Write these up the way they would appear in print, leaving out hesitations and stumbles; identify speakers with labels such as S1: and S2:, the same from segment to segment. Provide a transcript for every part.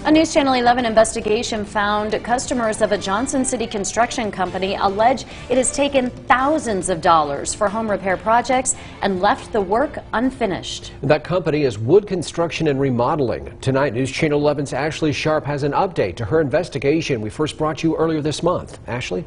S1: A News Channel 11 investigation found customers of a Johnson City construction company allege it has taken thousands of dollars for home repair projects and left the work unfinished.
S2: That company is Wood Construction and Remodeling. Tonight, News Channel 11's Ashley Sharp has an update to her investigation we first brought you earlier this month. Ashley?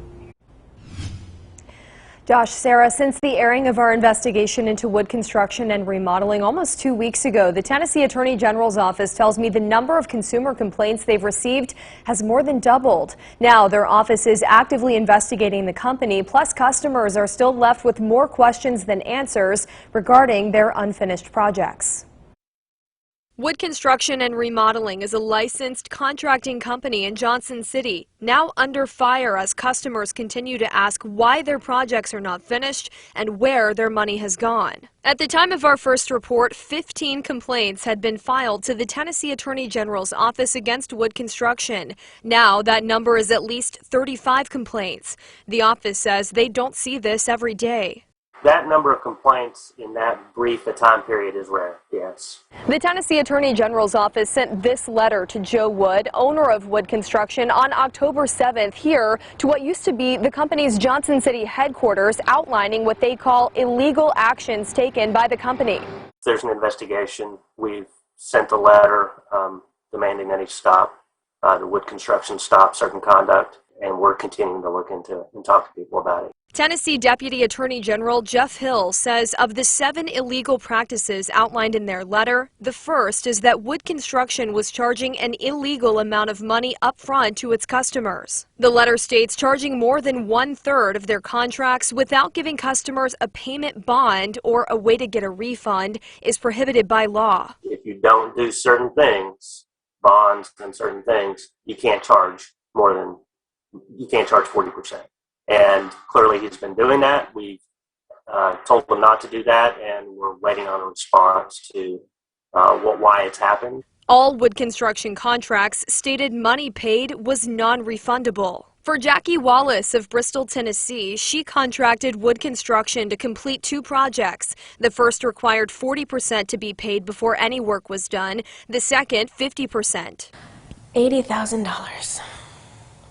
S3: Josh, Sarah, since the airing of our investigation into Wood Construction and Remodeling almost 2 weeks ago, the Tennessee Attorney General's office tells me the number of consumer complaints they've received has more than doubled. Now, their office is actively investigating the company, plus customers are still left with more questions than answers regarding their unfinished projects. Wood Construction and Remodeling is a licensed contracting company in Johnson City, now under fire as customers continue to ask why their projects are not finished and where their money has gone. At the time of our first report, 15 complaints had been filed to the Tennessee Attorney General's office against Wood Construction. Now that number is at least 35 complaints. The office says they don't see this every day.
S4: That number of complaints in that brief a time period is rare, yes.
S3: The Tennessee Attorney General's office sent this letter to Joe Wood, owner of Wood Construction, on October 7th here to what used to be the company's Johnson City headquarters, outlining what they call illegal actions taken by the company.
S4: There's an investigation. We've sent a letter demanding that he stop, the Wood Construction stop certain conduct, and we're continuing to look into it and talk to people about it.
S3: Tennessee Deputy Attorney General Jeff Hill says of the 7 illegal practices outlined in their letter, the first is that Wood Construction was charging an illegal amount of money up front to its customers. The letter states charging more than 1/3 of their contracts without giving customers a payment bond or a way to get a refund is prohibited by law.
S4: If you don't do certain things, bonds and certain things, you can't charge 40%. And clearly he's been doing that. We've told him not to do that, and we're waiting on a response to why it's happened.
S3: All Wood Construction contracts stated money paid was non-refundable. For Jackie Wallace of Bristol, Tennessee, she contracted Wood Construction to complete 2 projects. The first required 40% to be paid before any work was done. The second, 50%.
S5: $80,000.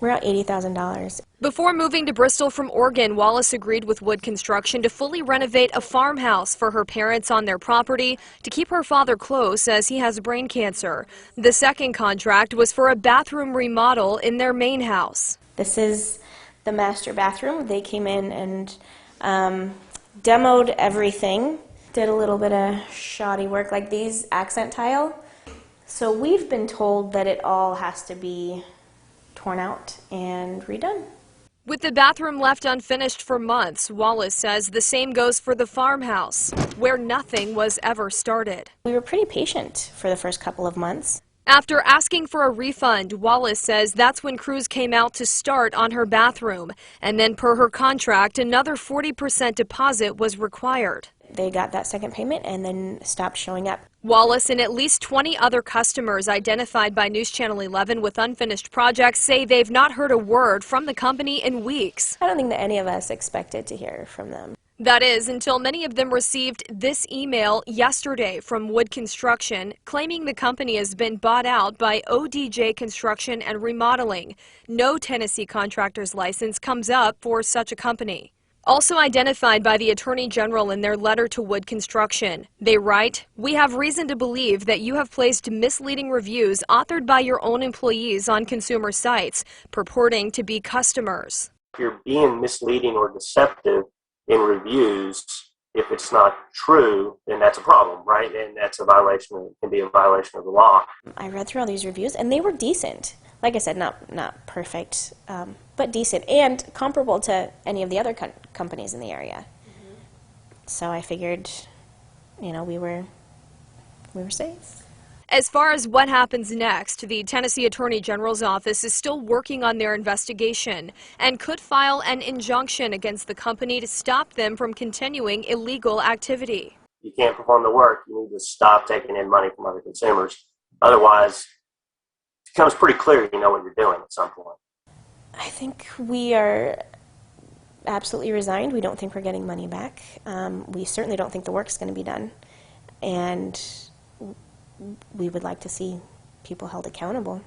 S5: We're at $80,000.
S3: Before moving to Bristol from Oregon, Wallace agreed with Wood Construction to fully renovate a farmhouse for her parents on their property to keep her father close as he has brain cancer. The second contract was for a bathroom remodel in their main house.
S5: This is the master bathroom. They came in and demoed everything, did a little bit of shoddy work like these accent tile. So we've been told that it all has to be torn out and redone.
S3: With the bathroom left unfinished for months, Wallace says the same goes for the farmhouse, where nothing was ever started.
S5: We were pretty patient for the first couple of months.
S3: After asking for a refund, Wallace says that's when crews came out to start on her bathroom, and then per her contract, another 40% deposit was required.
S5: They got that second payment and then stopped showing up.
S3: Wallace and at least 20 other customers identified by News Channel 11 with unfinished projects say they've not heard a word from the company in weeks.
S5: I don't think that any of us expected to hear from them.
S3: That is, until many of them received this email yesterday from Wood Construction claiming the company has been bought out by ODJ Construction and Remodeling. No Tennessee contractor's license comes up for such a company. Also identified by the Attorney General in their letter to Wood Construction, they write, "We have reason to believe that you have placed misleading reviews authored by your own employees on consumer sites, purporting to be customers."
S4: If you're being misleading or deceptive in reviews, if it's not true, then that's a problem, right? And that's a violation, can be a violation of the law.
S5: I read through all these reviews and they were decent. Like I said, not perfect, but decent and comparable to any of the other companies in the area. Mm-hmm. So I figured, we were safe.
S3: As far as what happens next, the Tennessee Attorney General's office is still working on their investigation and could file an injunction against the company to stop them from continuing illegal activity.
S4: You can't perform the work. You need to stop taking in money from other consumers. Otherwise, it becomes pretty clear you know what you're doing at some point.
S5: I think we are absolutely resigned. We don't think we're getting money back. We certainly don't think the work's going to be done. And we would like to see people held accountable.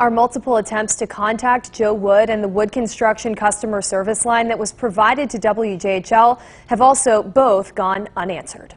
S3: Our multiple attempts to contact Joe Wood and the Wood Construction customer service line that was provided to WJHL have also both gone unanswered.